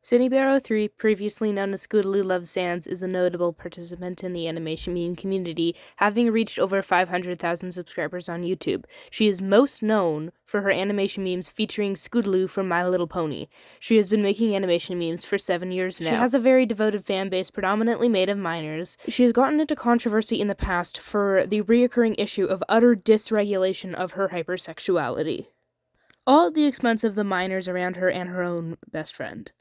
Synnibear03, previously known as Scootaloo Loves Sans, is a notable participant in the animation meme community, having reached over 500,000 subscribers on YouTube. She is most known for her animation memes featuring Scootaloo from My Little Pony. She has been making animation memes for 7 years now. She has a very devoted fan base, predominantly made of minors. She has gotten into controversy in the past for the reoccurring issue of utter dysregulation of her hypersexuality, all at the expense of the minors around her and her own best friend.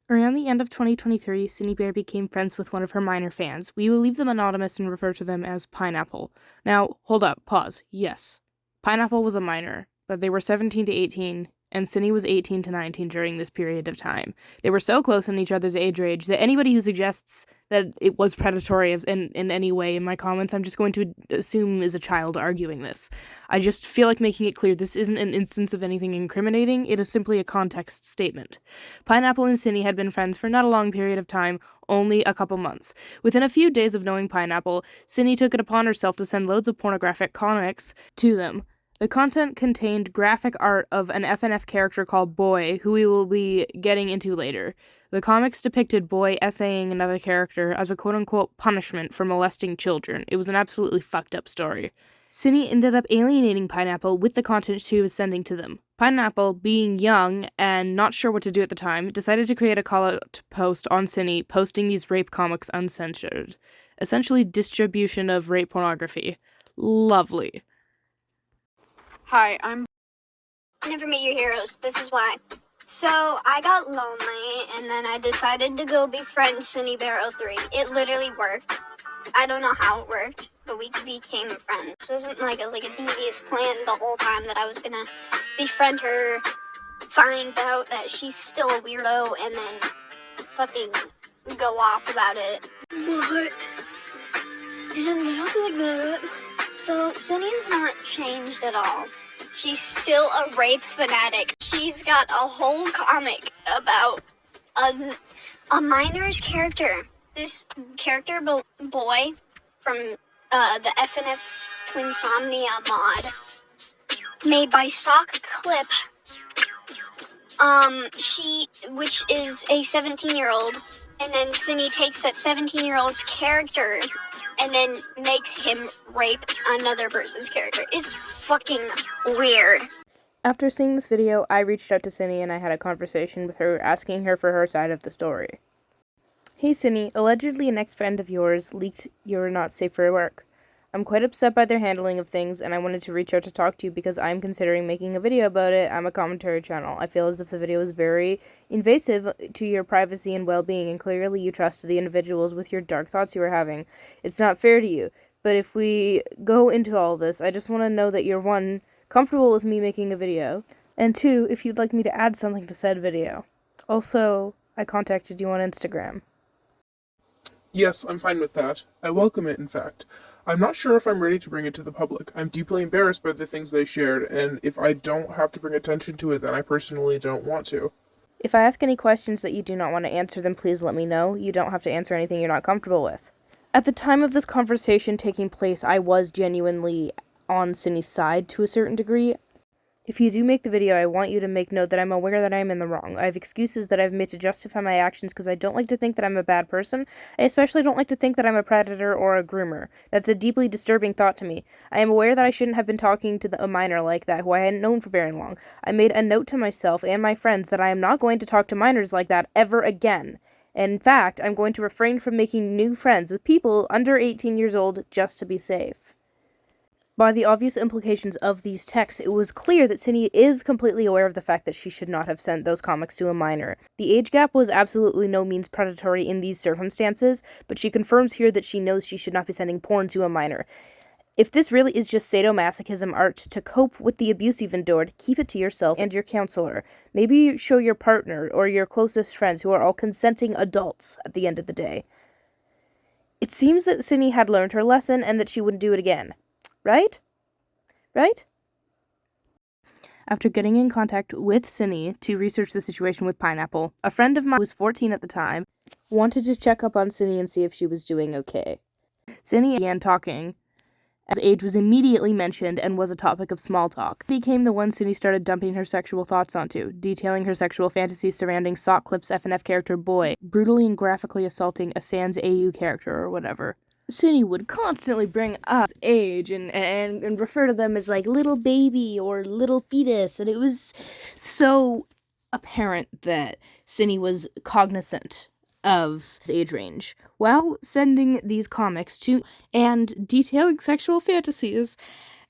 Around the end of 2023, Synnibear became friends with one of her minor fans. We will leave them anonymous and refer to them as Pineapple. Now, hold up, pause. Yes, Pineapple was a minor, but they were 17 to 18, and Synni was 18 to 19 during this period of time. They were so close in each other's age range that anybody who suggests that it was predatory in any way in my comments, I'm just going to assume is a child arguing this. I just feel like making it clear this isn't an instance of anything incriminating, it is simply a context statement. Pineapple and Synni had been friends for not a long period of time, only a couple months. Within a few days of knowing Pineapple, Synni took it upon herself to send loads of pornographic comics to them. The content contained graphic art of an FNF character called Boy, who we will be getting into later. The comics depicted Boy essaying another character as a quote-unquote punishment for molesting children. It was an absolutely fucked up story. Synni ended up alienating Pineapple with the content she was sending to them. Pineapple, being young and not sure what to do at the time, decided to create a call-out post on Synni posting these rape comics uncensored. Essentially distribution of rape pornography. Lovely. Hi, I'm Never meet your heroes. This is why. So, I got lonely, and then I decided to go befriend Synnibear03. It literally worked. I don't know how it worked, but we became friends. It wasn't like a devious plan the whole time that I was gonna befriend her, find out that she's still a weirdo, and then fucking go off about it. What? You didn't talk like that. So, Synni's not changed at all. She's still a rape fanatic. She's got a whole comic about a minor's character. This character, Boy, from the FNF Twinsomnia mod, made by Sock Clip, which is a 17-year-old, and then Synni takes that 17-year-old's character and then makes him rape another person's character. It's fucking weird. After seeing this video, I reached out to Synni and I had a conversation with her, asking her for her side of the story. Hey Synni, allegedly an ex-friend of yours leaked you're not safe for work. I'm quite upset by their handling of things, and I wanted to reach out to talk to you because I'm considering making a video about it. I'm a commentary channel. I feel as if the video is very invasive to your privacy and well-being, and clearly you trusted the individuals with your dark thoughts you were having. It's not fair to you, but if we go into all this, I just want to know that you're, 1, comfortable with me making a video, and 2, if you'd like me to add something to said video. Also, I contacted you on Instagram. Yes, I'm fine with that. I welcome it, in fact. I'm not sure if I'm ready to bring it to the public. I'm deeply embarrassed by the things they shared, and if I don't have to bring attention to it, then I personally don't want to. If I ask any questions that you do not want to answer, then please let me know. You don't have to answer anything you're not comfortable with. At the time of this conversation taking place, I was genuinely on Synni's side to a certain degree. If you do make the video, I want you to make note that I'm aware that I'm in the wrong. I have excuses that I've made to justify my actions because I don't like to think that I'm a bad person. I especially don't like to think that I'm a predator or a groomer. That's a deeply disturbing thought to me. I am aware that I shouldn't have been talking to a minor like that, who I hadn't known for very long. I made a note to myself and my friends that I am not going to talk to minors like that ever again. And in fact, I'm going to refrain from making new friends with people under 18 years old just to be safe. By the obvious implications of these texts, it was clear that Synni is completely aware of the fact that she should not have sent those comics to a minor. The age gap was absolutely no means predatory in these circumstances, but she confirms here that she knows she should not be sending porn to a minor. If this really is just sadomasochism art to cope with the abuse you've endured, keep it to yourself and your counselor. Maybe show your partner or your closest friends who are all consenting adults at the end of the day. It seems that Synni had learned her lesson and that she wouldn't do it again. Right? After getting in contact with Cinny to research the situation with Pineapple, a friend of mine who was 14 at the time wanted to check up on Cinny and see if she was doing okay. Cinny began talking, as age was immediately mentioned and was a topic of small talk. Became the one Cinny started dumping her sexual thoughts onto, detailing her sexual fantasies surrounding Sock Clip's FNF character Boy, brutally and graphically assaulting a Sans AU character or whatever. Cinny would constantly bring up age and refer to them as like little baby or little fetus, and it was so apparent that Cinny was cognizant of his age range while sending these comics to and detailing sexual fantasies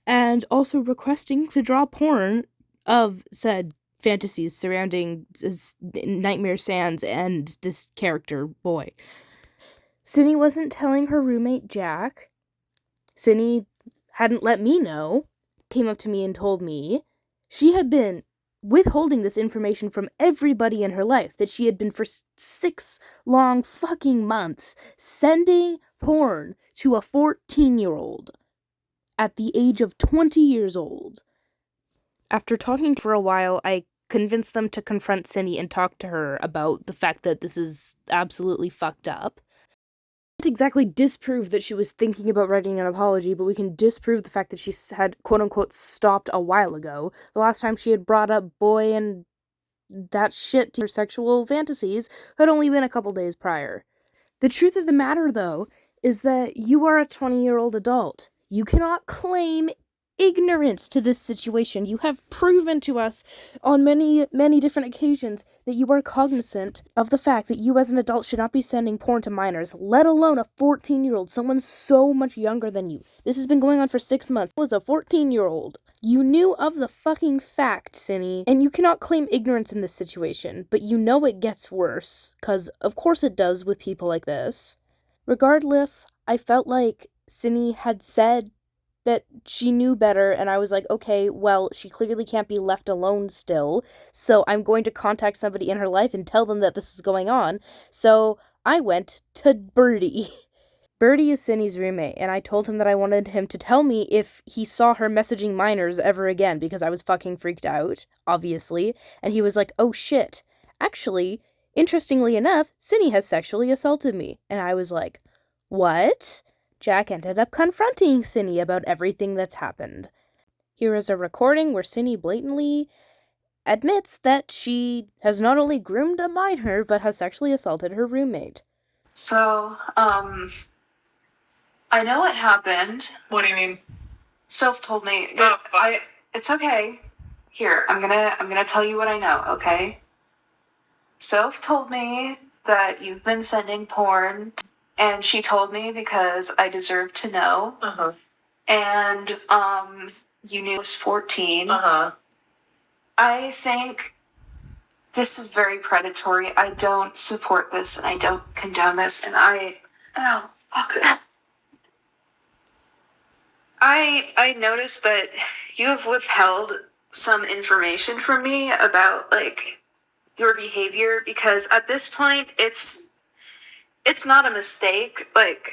and also requesting to draw porn of said fantasies surrounding this Nightmare Sans and this character Boy. Cinny wasn't telling her roommate Jack. Cinny hadn't let me know, came up to me and told me. She had been withholding this information from everybody in her life, that she had been for 6 long fucking months sending porn to a 14-year-old at the age of 20 years old. After talking for a while, I convinced them to confront Cinny and talk to her about the fact that this is absolutely fucked up. Exactly disprove that she was thinking about writing an apology, but we can disprove the fact that she had quote-unquote stopped a while ago. The last time she had brought up Boy and that shit to her sexual fantasies had only been a couple days prior. The truth of the matter, though, is that you are a 20-year-old adult. You cannot claim ignorance to this situation. You have proven to us on many, many different occasions that you are cognizant of the fact that you as an adult should not be sending porn to minors, let alone a 14-year-old, someone so much younger than you. This has been going on for 6 months. It was a 14-year-old. You knew of the fucking fact, Cinny, and you cannot claim ignorance in this situation, but you know it gets worse, 'cause of course it does with people like this. Regardless, I felt like Cinny had said that she knew better, and I was like, okay, well, she clearly can't be left alone still, so I'm going to contact somebody in her life and tell them that this is going on. So I went to Birdie. Birdie is Cinny's roommate, and I told him that I wanted him to tell me if he saw her messaging minors ever again, because I was fucking freaked out, obviously, and he was like, oh shit, actually, interestingly enough, Cinny has sexually assaulted me, and I was like, what? Jack ended up confronting Cinny about everything that's happened. Here is a recording where Cinny blatantly admits that she has not only groomed a minor, but has sexually assaulted her roommate. So, I know what happened. What do you mean? Soph told me Oh, that fuck. it's okay. Here, I'm gonna tell you what I know, okay? Soph told me that you've been sending porn, and she told me because I deserve to know. Uh-huh. And, you knew I was 14. Uh-huh. I think this is very predatory. I don't support this, and I don't condone this, and I noticed that you have withheld some information from me about, like, your behavior, because at this point, it's not a mistake. Like,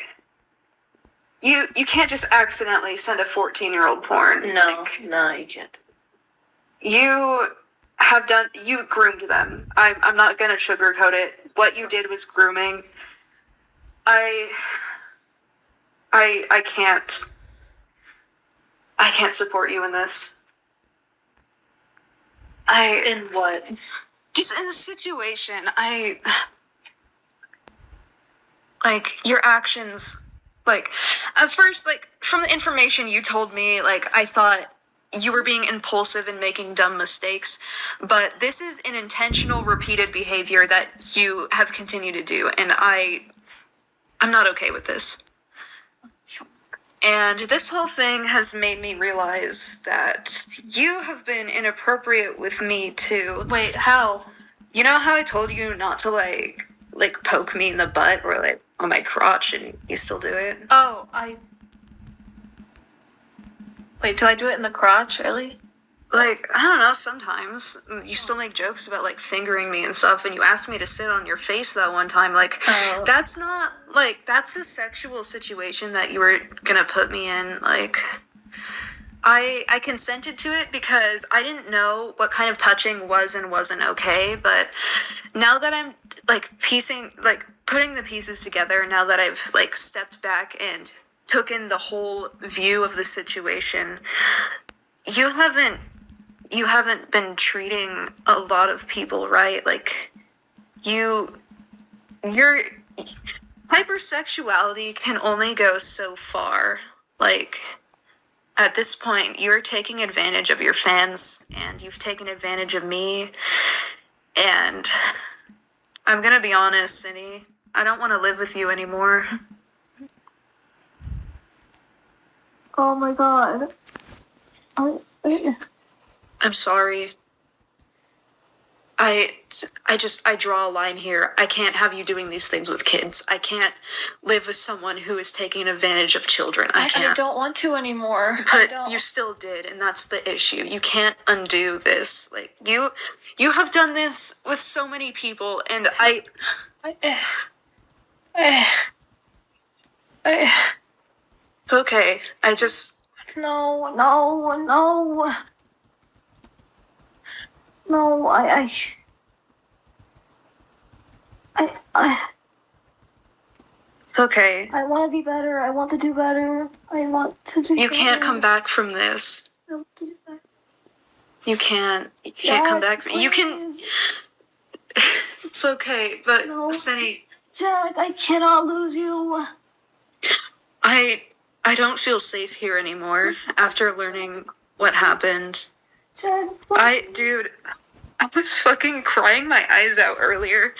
you can't just accidentally send a 14-year-old porn. No, Like, no, you can't. you groomed them. I'm not gonna sugarcoat it. What you did was grooming. I can't support you in this. In what? Just in the situation, like, your actions, like, at first, like, from the information you told me, like, I thought you were being impulsive and making dumb mistakes, but this is an intentional, repeated behavior that you have continued to do, and I'm not okay with this. And this whole thing has made me realize that you have been inappropriate with me too. Wait, how? You know how I told you not to like poke me in the butt or like on my crotch, and you still do it? Oh, Wait, do I do it in the crotch, really? Like, I don't know, sometimes you still make jokes about like fingering me and stuff, and you asked me to sit on your face that one time. Like, that's not, like, that's a sexual situation that you were gonna put me in. Like, I consented to it because I didn't know what kind of touching was and wasn't okay, but now that I'm putting the pieces together, now that I've stepped back and took in the whole view of the situation, you haven't been treating a lot of people right. Like, your hypersexuality can only go so far. Like, at this point, you're taking advantage of your fans, and you've taken advantage of me, and I'm gonna be honest, Cinny, I don't want to live with you anymore. Oh my god. I'm sorry. I draw a line here. I can't have you doing these things with kids. I can't live with someone who is taking advantage of children. I can't. I don't want to anymore. But you still did, and that's the issue. You can't undo this. Like, you have done this with so many people, and it's okay. No, it's okay. I want to be better. I want to do better. I want to do You can't come back from this. I want to do better. You can't come back. You can. It's okay, but No. Cinny, Jack, I cannot lose you. I don't feel safe here anymore after learning what happened. Jack, Dude, I was fucking crying my eyes out earlier.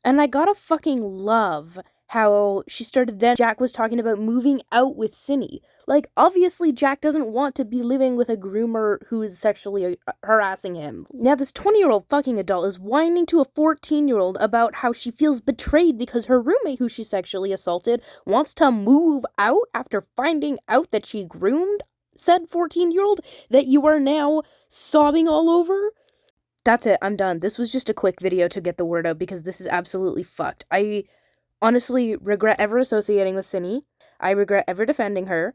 And I gotta fucking love how she started then. Jack was talking about moving out with Cinny. Like, obviously Jack doesn't want to be living with a groomer who is sexually harassing him. Now this 20-year-old fucking adult is whining to a 14-year-old about how she feels betrayed because her roommate who she sexually assaulted wants to move out after finding out that she groomed said 14-year-old that you are now sobbing all over. That's it, I'm done. This was just a quick video to get the word out because this is absolutely fucked. I honestly regret ever associating with Cinny. I regret ever defending her.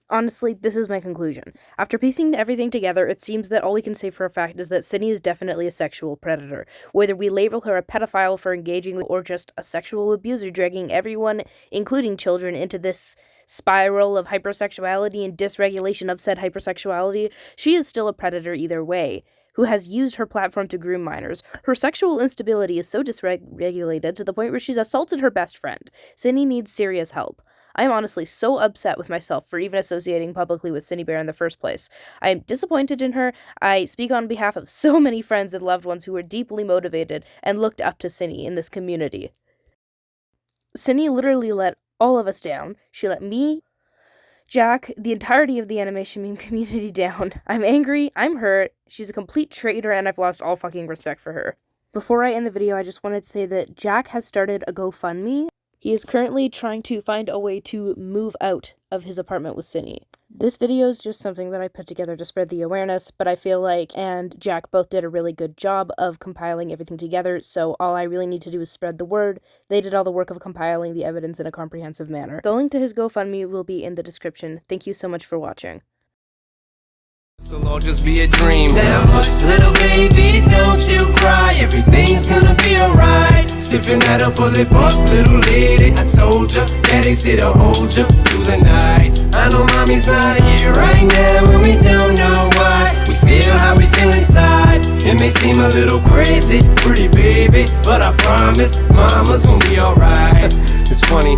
Honestly, this is my conclusion. After piecing everything together, it seems that all we can say for a fact is that Cinny is definitely a sexual predator. Whether we label her a pedophile for engaging with or just a sexual abuser dragging everyone, including children, into this spiral of hypersexuality and dysregulation of said hypersexuality, she is still a predator either way, who has used her platform to groom minors. Her sexual instability is so dysregulated to the point where she's assaulted her best friend. Cinny needs serious help. I am honestly so upset with myself for even associating publicly with Synnibear in the first place. I am disappointed in her. I speak on behalf of so many friends and loved ones who were deeply motivated and looked up to Cinny in this community. Cinny literally let all of us down. She let me, Jack, the entirety of the animation meme community down. I'm angry, I'm hurt, she's a complete traitor, and I've lost all fucking respect for her. Before I end the video, I just wanted to say that Jack has started a GoFundMe. He is currently trying to find a way to move out of his apartment with Cinny. This video is just something that I put together to spread the awareness, but I feel like and Jack both did a really good job of compiling everything together, so all I really need to do is spread the word. They did all the work of compiling the evidence in a comprehensive manner. The link to his GoFundMe will be in the description. Thank you so much for watching. It'll all just be a dream now. Hush, little baby, don't you cry. Everything's gonna be alright. Stiffen that up, pull it up, little lady. I told ya, daddy said I'll hold ya through the night. I know mommy's not here right now, and we don't know why. We feel how we feel inside. It may seem a little crazy, pretty baby, but I promise mama's gonna be alright. It's funny.